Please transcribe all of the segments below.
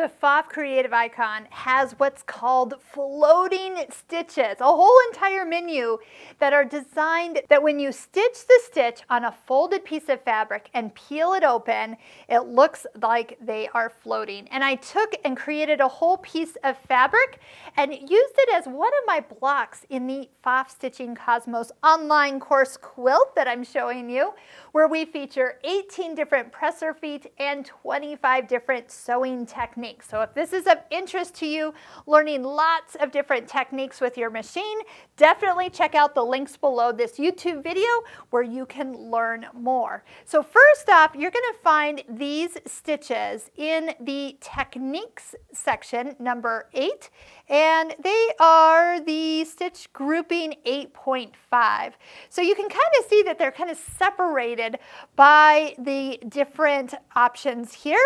The Pfaff Creative Icon has what's called floating stitches, a whole entire menu that are designed that when you stitch the stitch on a folded piece of fabric and peel it open, it looks like they are floating. And I took and created a whole piece of fabric and used it as one of my blocks in the Pfaff Stitching Cosmos online course quilt that I'm showing you, where we feature 18 different presser feet and 25 different sewing techniques. So if this is of interest to you, learning lots of different techniques with your machine, definitely check out the links below this YouTube video where you can learn more. So first off, you're going to find these stitches in the techniques section, number 8, and they are the stitch grouping 8.5. So you can kind of see that they're kind of separated by the different options here.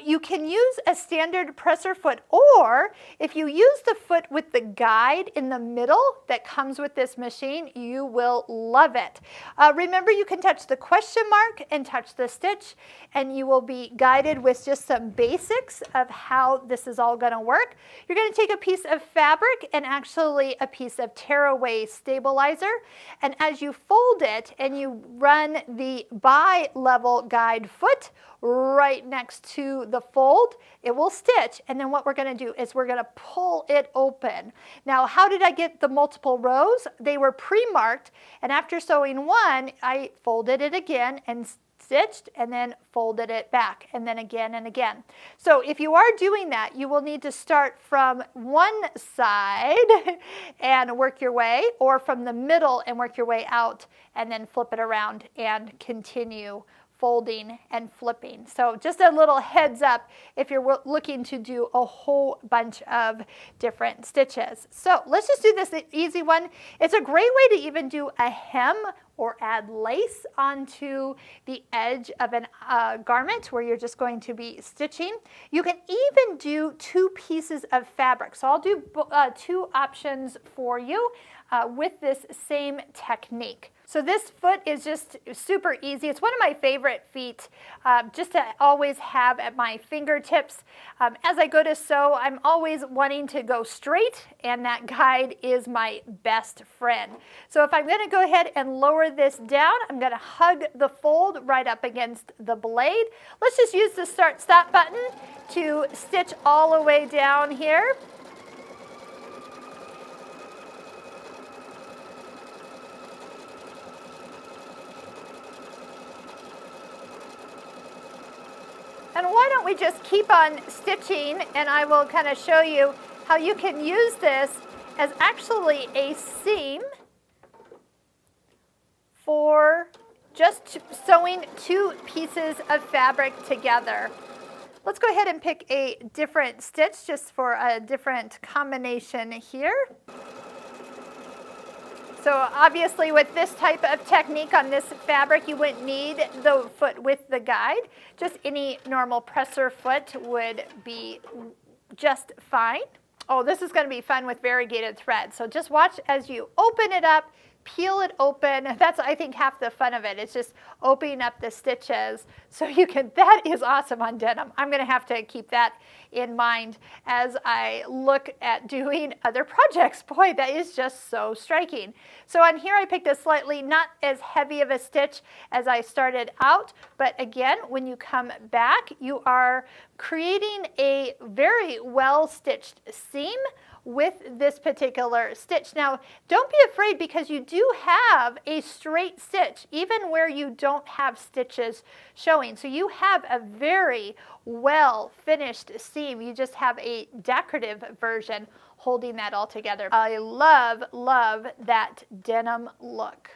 You can use a standard presser foot, or if you use the foot with the guide in the middle that comes with this machine, you will love it. Remember, you can touch the question mark and touch the stitch, and you will be guided with just some basics of how this is all going to work. You're going to take a piece of fabric and actually a piece of tearaway stabilizer, and as you fold it and you run the bi-level guide foot right next to the fold, it will stitch, and then what we're going to do is we're going to pull it open. Now, how did I get the multiple rows? They were pre-marked, and after sewing one, I folded it again and stitched and then folded it back, and then again and again. So if you are doing that, you will need to start from one side and work your way, or from the middle and work your way out, and then flip it around and continue folding and flipping. So just a little heads up if you're looking to do a whole bunch of different stitches. So let's just do this easy one. It's a great way to even do a hem or add lace onto the edge of a garment where you're just going to be stitching. You can even do two pieces of fabric. So I'll do two options for you with this same technique. So this foot is just super easy. It's one of my favorite feet just to always have at my fingertips. As I go to sew, I'm always wanting to go straight, and that guide is my best friend. So if I'm going to go ahead and lower this down, I'm going to hug the fold right up against the blade. Let's just use the start-stop button to stitch all the way down here. And why don't we just keep on stitching, and I will kind of show you how you can use this as actually a seam for just sewing two pieces of fabric together. Let's go ahead and pick a different stitch just for a different combination here. So obviously with this type of technique on this fabric, you wouldn't need the foot with the guide. Just any normal presser foot would be just fine. Oh, this is going to be fun with variegated thread. So just watch as you open it up, peel it open. That's, I think, half the fun of it. It's just opening up the stitches so you can, that is awesome on denim. I'm going to have to keep that in mind as I look at doing other projects. Boy, that is just so striking. So on here I picked a slightly not as heavy of a stitch as I started out, but again, when you come back, you are creating a very well stitched seam with this particular stitch. Now, don't be afraid, because you do have a straight stitch even where you don't have stitches showing. So you have a very well finished seam. You just have a decorative version holding that all together. I love, love that denim look.